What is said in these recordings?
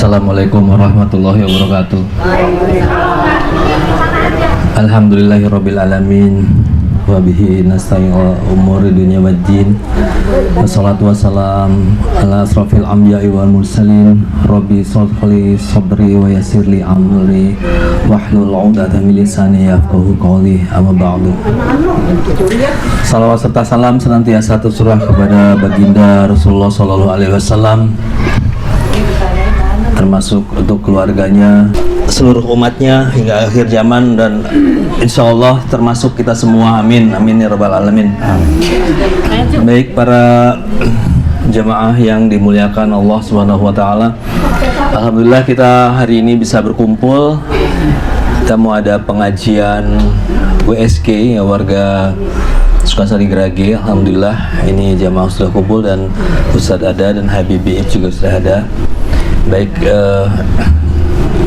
Assalamualaikum warahmatullahi wabarakatuh. Alhamdulillahirabbil alamin wa bihi nasta'in umuri dunya waddin. Wassalatu wassalam ala asrofil anbiya'i wal mursalin. Rabbi sholli sabri wa yassirli amri wahlul 'uqdatam min lisani yafqahu qawli. Amma ba'du. Salawat serta salam senantiasa tercurah kepada baginda Rasulullah sallallahu alaihi wasallam, termasuk untuk keluarganya, seluruh umatnya hingga akhir zaman, dan insya Allah termasuk kita semua. Amin, amin ya rabbal alamin. Baik para jemaah yang dimuliakan Allah Subhanahu wa taala, alhamdulillah kita hari ini bisa berkumpul. Kita mau ada pengajian WSK ya, warga Sukasari Gerage. Alhamdulillah ini jemaah sudah kumpul dan Ustadz ada dan Habibi juga sudah ada. Baik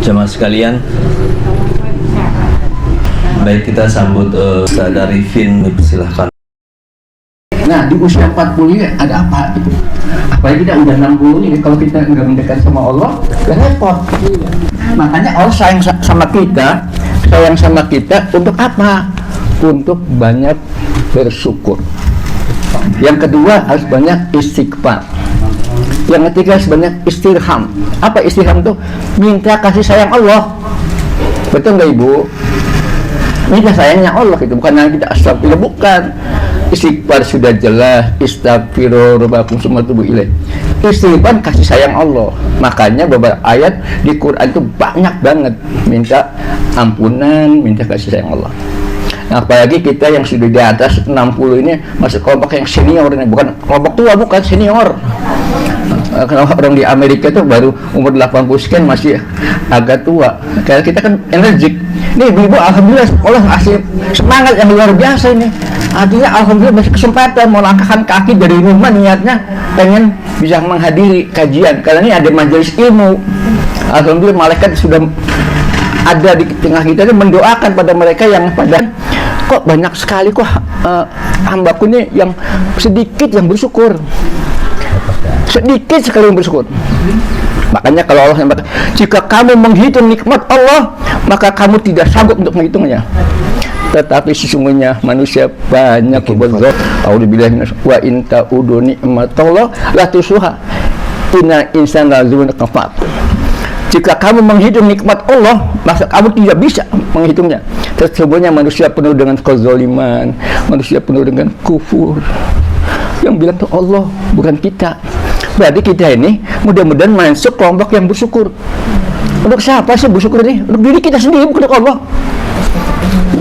jemaah sekalian, baik kita sambut Ustaz Arifin, silahkan. Nah, di usia 40 ini ada apa gitu? Apalagi kita udah 60 ini, kalau kita nggak mendekat sama Allah, gak repot. Makanya Allah sayang sama kita untuk apa? Untuk banyak bersyukur. Yang kedua harus banyak istighfar. Yang ketiga sebanyak istirham. Apa istirham itu? Minta kasih sayang Allah. Betul nggak Ibu? Minta sayangnya Allah itu, bukan hanya kita astagfirullah, bukan. Istighfar sudah jelas, istaghfiru rabbakum tsumma tubu ilaih. Istighfar kasih sayang Allah. Makanya beberapa ayat di Quran itu banyak banget minta ampunan, minta kasih sayang Allah. Nah, apalagi kita yang sudah di atas 60 ini masuk kelompok yang senior ini, bukan kelompok tua, bukan senior. Kalau orang di Amerika itu baru umur 80 sekian masih agak tua. Kayak kita kan energik. Nih ibu, alhamdulillah Allah kasih semangat yang luar biasa ini. Artinya alhamdulillah masih kesempatan mau langkahkan kaki dari rumah, niatnya pengen bisa menghadiri kajian. Karena ini ada majelis ilmu. Alhamdulillah malaikat sudah ada di tengah kita ini mendoakan pada mereka yang pada kok banyak sekali kok hambaku ini yang sedikit yang bersyukur. Sedikit sekali yang bersyukur. Makanya kalau Allah yang berkata, jika kamu menghitung nikmat Allah, maka kamu tidak sanggup untuk menghitungnya. Tetapi sesungguhnya manusia banyak berbuat zalim. A'udzubillahi minasyaitonir rajim. Wa in ta'udu ni'matallah la tusuha. Inna insana lazumun kafar. Jika kamu menghitung nikmat Allah, maka kamu tidak bisa menghitungnya. Sesungguhnya manusia penuh dengan kezaliman, manusia penuh dengan kufur. Yang bilang itu Allah, bukan kita. Berarti kita ini mudah-mudahan masuk kelompok yang bersyukur. Untuk siapa sih bersyukur ini? Untuk diri kita sendiri, bukan untuk Allah.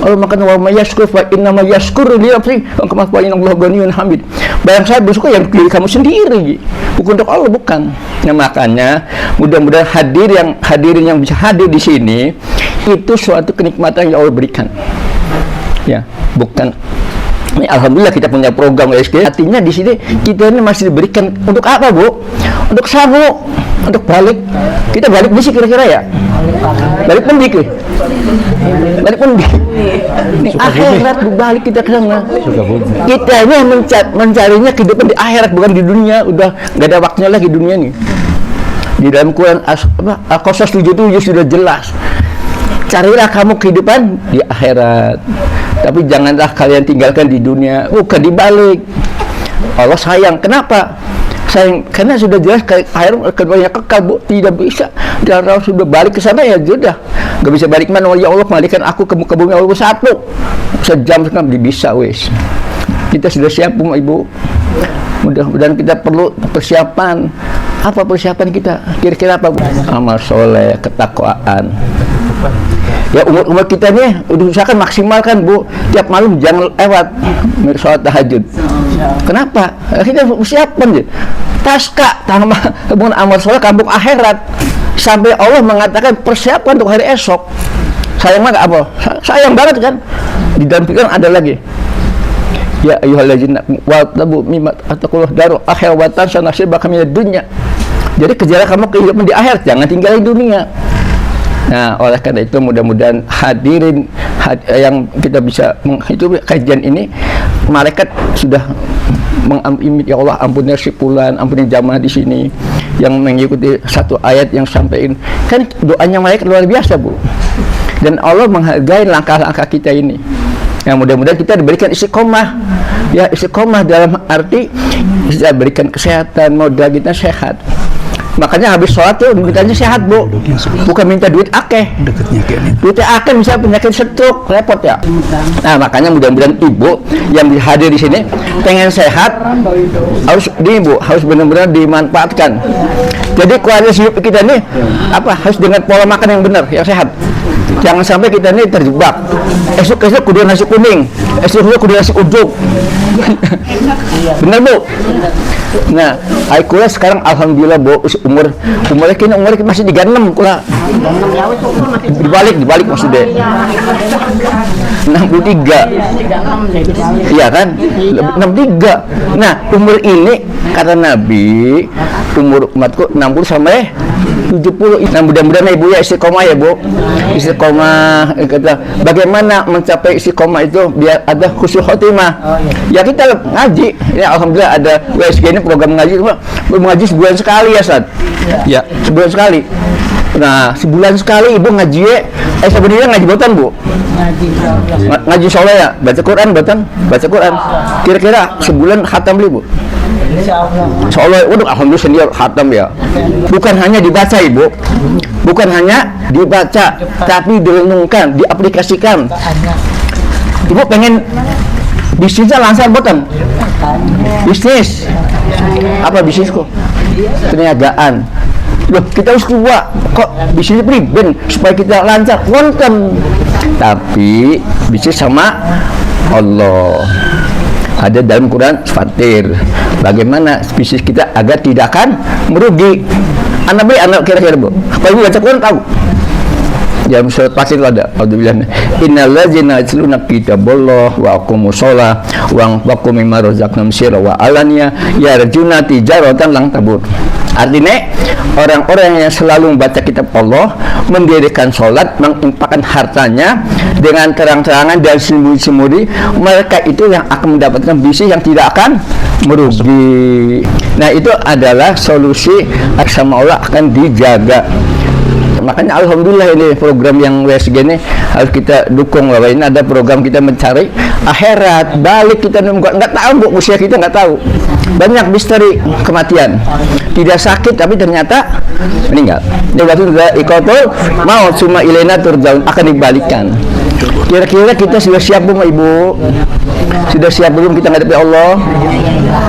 Allah makan wa may yashkur fa inna ma yashkuru li nafsihi wa kama qala Allahu ghaniyyun hamid. Barang saya bersyukur yang diri kamu sendiri, bukan untuk Allah, bukan. Nah, makanya mudah-mudahan hadirin yang bisa hadir di sini itu suatu kenikmatan yang Allah berikan. Ya, bukan. Ini alhamdulillah kita punya program WSK. Artinya di sini kita ini masih diberikan untuk apa, Bu? Untuk sabu, untuk balik. Kita balik misi kira-kira ya. Balik pendik. Balik pendik. Ini akhirat balik kita ke sana. Kita ini mencarinya kehidupan di akhirat, bukan di dunia. Udah nggak ada waktunya lagi dunia nih. Di dalam Quran Al-Qasas 77 sudah jelas. Carilah kamu kehidupan di akhirat. Tapi janganlah kalian tinggalkan di dunia. Bukan dibalik. Allah sayang. Kenapa? Sayang karena sudah jelas akhirat keduanya kekal, Bu. Tidak bisa. Dan kalau sudah balik ke sana ya sudah. Gak bisa balik mana? Ya Allah, kembalikan aku ke muka bumi Allah satu. Sejam sekali bisa, wes. Kita sudah siap, Bu, Ibu. Mudah-mudahan kita perlu persiapan. Apa persiapan kita? Kira-kira apa, Bu? Amal soleh, ketakwaan. Ya umur kita nih udah usahakan maksimalkan, Bu. Tiap malam jangan lewat sholat tahajud. Kenapa? Kita persiapan deh. Pasca hubungan amal soleh kampung akhirat. Sampai Allah mengatakan persiapan untuk hari esok. Sayang banget apa? Sayang banget kan? Di dalam pikiran ada lagi. Ya ayyuhallazina wa tabu mimma attaqullah daru akhir wa tansa nasibaka minad dunya. Jadi kejar kamu kehidupan di akhirat, jangan tinggalin dunia. Nah, oleh karena itu mudah-mudahan hadirin yang kita bisa menghidupi kajian ini malaikat sudah mengampuni, ya Allah ampuni si fulan, ampuni jamaah di sini yang mengikuti satu ayat yang sampaikan. Kan doanya malaikat luar biasa, Bu. Dan Allah menghargai langkah-langkah kita ini. Yang mudah-mudahan kita diberikan istiqomah. Ya, istiqomah dalam arti kita berikan kesehatan, modal kita sehat. Makanya habis sholat tuh mintanya sehat, Bu. Bukan minta duit akeh. Duitnya akeh misalnya penyakit stroke, repot ya. Nah, makanya mudah-mudahan ibu yang hadir di sini pengen sehat, harus harus benar-benar dimanfaatkan. Jadi kualitas hidup kita ini harus dengan pola makan yang benar, yang sehat. Jangan sampai kita ini terjebak. Esok kudu nasi kuning, esok kudu nasi uduk. Benar, Bu? Nah, kula sekarang alhamdulillah, Bu, umurnya kini masih 36 kula. Dibalik maksudnya. 63. Iya kan? 63. Nah, umur ini kata Nabi, umur umatku 60 sampai 70. Nah, mudah-mudahan ibu ya istiqomah ya, Bu. Istiqomah, bagaimana mencapai istiqomah itu biar ada khusyuk khotimah. Ya kita ngaji. Ya alhamdulillah ada WSG ini program ngaji, cuma ngaji sebulan sekali ya, Ustaz. Ya, sebulan sekali. Nah, sebulan sekali ibu ngaji sebenarnya ngaji botan, Bu. Ngaji soleh ya, baca Quran botan, baca Quran. Kira-kira sebulan khatam beli, Bu. Insyaallah, waduh alhamdulillah sendiri khatam ya. Bukan hanya dibaca, Ibu. Bukan hanya dibaca, tapi direnungkan, diaplikasikan. Ibu pengen bisnisnya lancar boten? Bisnis. Apa bisnis kok? Perniagaan. Loh, kita harus keluar. Kok bisnisnya priben supaya kita lancar? Wonten. Tapi bisnis sama Allah. Ada dalam Quran fatir. Bagaimana bisnis kita agar tidak akan merugi? Anak kira-kira, Bu. Kalau Ibu baca Quran tahu. Dalam surat Fatir ada, alhamdulillah. Innal ladzina yatluna kitaballah wa aqamus shalah wa anfaqu mimma razaqnahum sirran wa alaniya yarjuna tijaratan lan tabur. Artinya orang-orang yang selalu membaca kitab Allah, mendirikan sholat, menginfakkan hartanya dengan terang-terangan dan sembunyi-sembunyi, mereka itu yang akan mendapatkan bisnis yang tidak akan merugi. Nah, itu adalah solusi sama Allah akan dijaga. Makanya alhamdulillah ini program yang WSG ini harus kita dukung, bahwa ini ada program kita mencari akhirat, balik kita nggak tahu, Bu, usia kita nggak tahu. Banyak misteri kematian, tidak sakit tapi ternyata meninggal. Ikotul mau cuma ilaina turjaun, akan dibalikkan. Kira-kira kita sudah siap belum, Ibu? Sudah siap belum kita menghadapi Allah?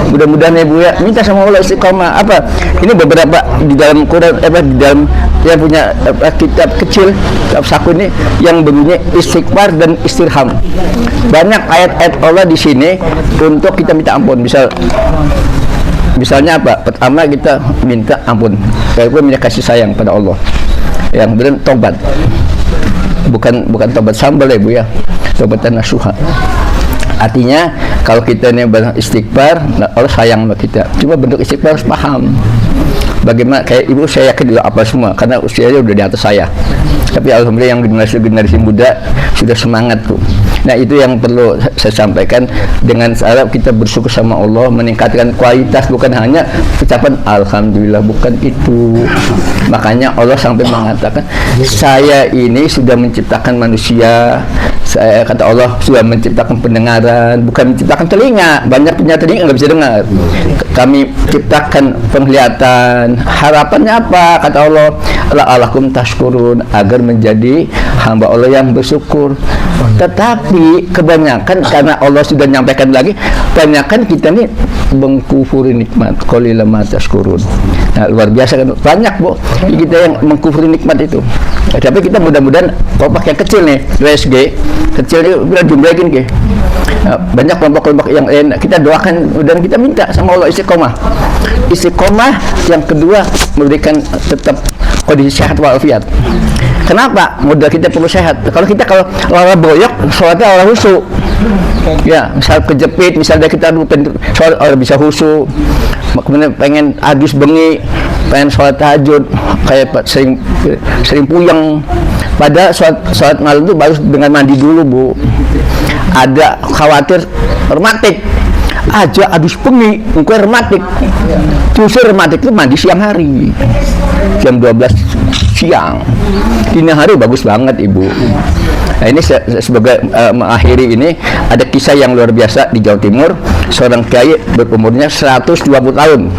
Mudah-mudahan ya, Bu, ya, minta sama Allah istiqomah. Apa? Ini beberapa di dalam Quran, di dalam yang punya kitab kecil, kitab saku ini yang bunyinya istighfar dan istirham. Banyak ayat-ayat Allah di sini untuk kita minta ampun. Misalnya apa? Pertama kita minta ampun. Kita minta kasih sayang pada Allah. Yang benar tobat. Bukan tobat sambal ya, Bu, ya. Tobatan nasuha. Artinya kalau kita ini beristighfar, Allah sayang sama kita. Cuma bentuk istighfar harus paham. Bagaimana, kayak Ibu saya yakin juga apa semua karena usianya udah di atas saya. Tapi alhamdulillah yang generasi muda sudah semangat tuh. Nah, itu yang perlu saya sampaikan, dengan cara kita bersyukur sama Allah, meningkatkan kualitas, bukan hanya ucapan alhamdulillah, bukan itu. Makanya Allah sampai mengatakan, saya ini sudah menciptakan manusia. Saya, kata Allah, sudah menciptakan pendengaran, bukan menciptakan telinga. Banyak punya telinga nggak bisa dengar. Kami ciptakan penglihatan. Harapannya apa? Kata Allah, la'alakum tashkurun, agar menjadi hamba Allah yang bersyukur. Tetapi kebanyakan, karena Allah sudah nyampaikan lagi, kebanyakan kita ini mengkufuri nikmat. Qalilan ma tashkurun. Nah, luar biasa kan, banyak, Bu, kita yang mengkufuri nikmat itu. Tapi kita mudah-mudahan kelompok yang kecil nih, WSG kecil ini bila jumlahin ke. Nah, banyak kelompok-kelompok yang lain, kita doakan dan kita minta sama Allah istiqomah. Istiqomah yang kedua, memberikan tetap kondisi sehat walafiat. Kenapa? Modal kita perlu sehat. Kalau lara boyok, sholatnya orang husu. Ya, misal kejepit, misalnya kita sholat orang bisa husu. Kemudian pengen habis bengi, pengen sholat tahajud, kayak sering puyeng. Pada sholat malam itu baru dengan mandi dulu, Bu. Ada khawatir rematik aja abis bengi engkau rematik. Justru rematik itu mandi siang hari jam 12 siang. Dini hari bagus banget, Ibu. Nah, ini sebagai mengakhiri ini ada kisah yang luar biasa di Jawa Timur. Seorang kiai berumurnya 120 tahun.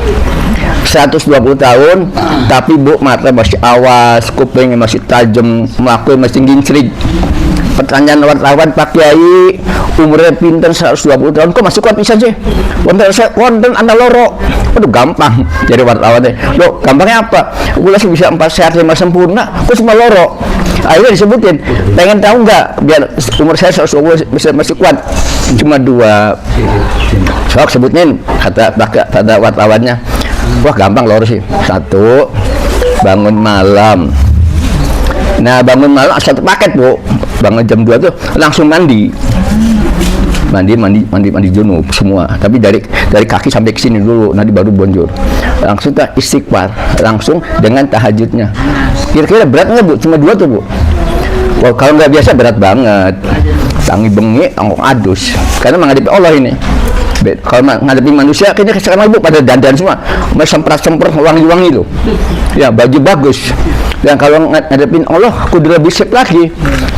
120 tahun, tapi Bu, mata masih awas, kupingnya masih tajam, melakukan masih gincrik. Pertanyaan wartawan, Pak Kiai, umurnya pinten 120 tahun, kok masih kuat bisa sih? Wonten anda loro. Aduh, gampang jadi wartawan deh. Loh, gampangnya apa? Gula bisa 4 sehat 5 sempurna, kok semua loro. Akhirnya disebutin, pengen tahu nggak biar umur saya 120 bisa masih kuat? Cuma 2. Sok sebutin, kata wartawannya. Wah, gampang loro sih. 1, bangun malam. Nah, bangun malam satu paket, Bu. Bangun jam 2 tuh langsung mandi junub semua. Tapi dari kaki sampai ke sini dulu, nanti baru bonjol. Langsung tak istighfar, langsung dengan tahajudnya. Kira-kira berat nggak, Bu? Cuma 2 tuh, Bu. Wah, kalau nggak biasa berat banget. Tangi bengi, angkong adus. Karena menghadapi Allah ini. Kalau menghadapi manusia, kayaknya sekarang Ibu pada dandan semua, semprot wangi-wangi loh. Ya, baju bagus. Dan kalau ngadepin Allah, kudu lebih sip lagi,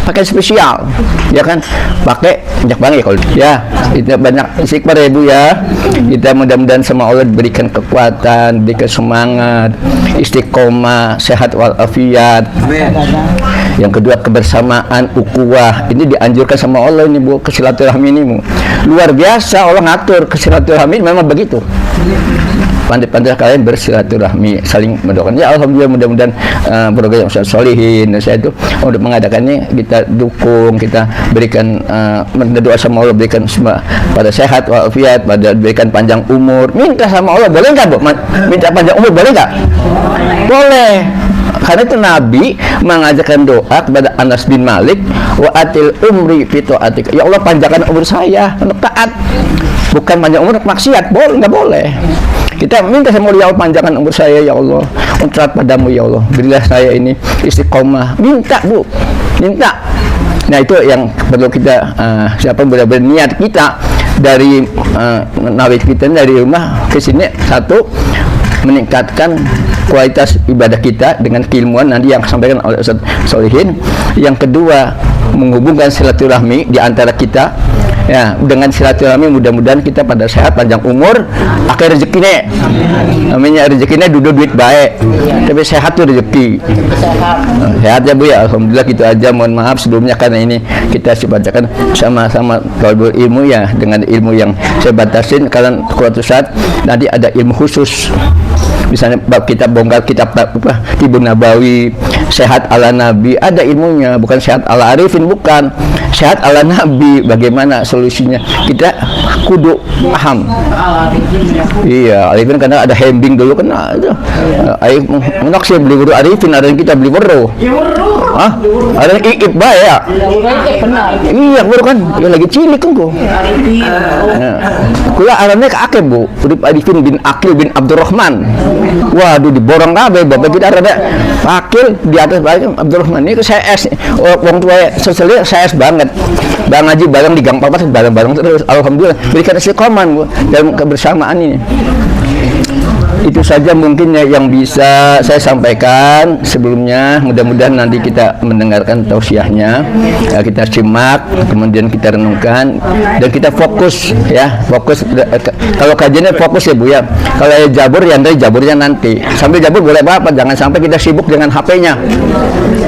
pakai spesial, ya kan? Pakai banyak banget ya kalau. Ya, itu banyak istighfar ya, Bu ya. Kita mudah-mudahan sama Allah diberikan kekuatan, diberikan semangat, istiqomah, sehat walafiat. Yang kedua, kebersamaan, ukhuwah. Ini dianjurkan sama Allah ini, Bu, kesilaturahmi ini, Bu. Luar biasa Allah ngatur kesilaturahmi, memang begitu. Pandai-pandai kalian bersilaturahmi, saling mendoakan. Ya, alhamdulillah, mudah-mudahan program Ustaz Solihin saya itu untuk mengadakannya kita dukung, kita berikan berdoa sama Allah berikan semua pada sehat walafiat, pada berikan panjang umur. Minta sama Allah, boleh nggak, Bu? Minta panjang umur boleh nggak? Boleh. Karena itu Nabi mengajarkan doa kepada Anas bin Malik, wa atil umri fi taatik. Ya Allah, panjangkan umur saya untuk taat. Bukan panjang umur untuk maksiat. Boleh, nggak boleh. Kita minta sama Allah, panjangkan umur saya ya Allah, untuk taat padamu ya Allah. Berilah saya ini istiqomah. Minta, Bu. Minta. Nah, itu yang perlu kita siapa benar-benar niat kita dari nawait kita dari rumah ke sini. 1, meningkatkan kualitas ibadah kita dengan keilmuan nanti yang disampaikan oleh Ustaz Solihin. Yang kedua, menghubungkan silaturahmi di antara kita. Ya, dengan silaturahmi mudah-mudahan kita pada sehat panjang umur, akhir rezekinya. Namanya rezekinya duit baik. Tapi sehat tuh rezeki. Sehat ya, Bu ya. Alhamdulillah, gitu aja. Mohon maaf sebelumnya karena ini kita bacakan sama-sama thalibul ilmu ya, dengan ilmu yang saya batasin. Kalian kuat Ustaz, nanti ada ilmu khusus. Misalnya kita bongkar kitab Tibun Nabawi, sehat ala Nabi, ada ilmunya, bukan sehat ala Arifin, bukan. Sehat ala Nabi, bagaimana solusinya? Kita kudu paham. Iya, Arifin karena ada hembing dulu kan ada. Ayo menak saya beli guru Arifin, ada yang kita beli bero. Hah? Ada yang ikip bae ya. Iya, baru kan ya lagi cilik kan kok. Kula arannya kakek, Bu. Urip Arifin bin Akil bin Abdurrahman. Waduh, diborong kabeh bapak kita rada Akil di atas bareng Abdurrahman ini ke CS. Wong tua sosialnya CS banget. Bang Haji bareng di Gang Papat bareng-bareng terus. Alhamdulillah berikan istiqomah, Bu, dalam kebersamaan ini. Itu saja mungkin ya yang bisa saya sampaikan sebelumnya. Mudah-mudahan nanti kita mendengarkan tausiahnya, ya, kita simak, kemudian kita renungkan dan kita fokus ya, fokus. Kalau kajiannya fokus ya, Bu ya. Kalau jabur ya nanti jaburnya nanti. Sambil jabur boleh apa, jangan sampai kita sibuk dengan HP-nya.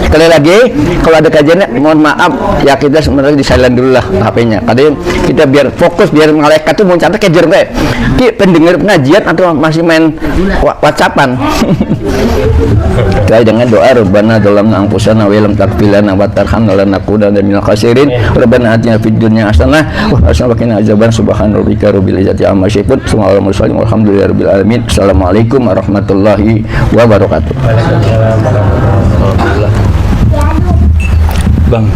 Sekali lagi, kalau ada kajiannya mohon maaf ya, kita sebenarnya di silent dulu lah HP-nya. Kadang kita biar fokus, biar malaikat itu muncul kejar bae. Ki pendengar pengajian atau masih main WhatsAppan. Kaya dengan doa Rabbana dzalamna anfusana wa lam taghfir lana wa tarhamna lanakunanna minal khasirin. Rabbana atina fid dunya hasanah wa qina adzaban subhana rabbika rabbil izzati amma yasifun. Alhamdulillahi rabbil alamin. Assalamualaikum warahmatullahi wabarakatuh. Bang.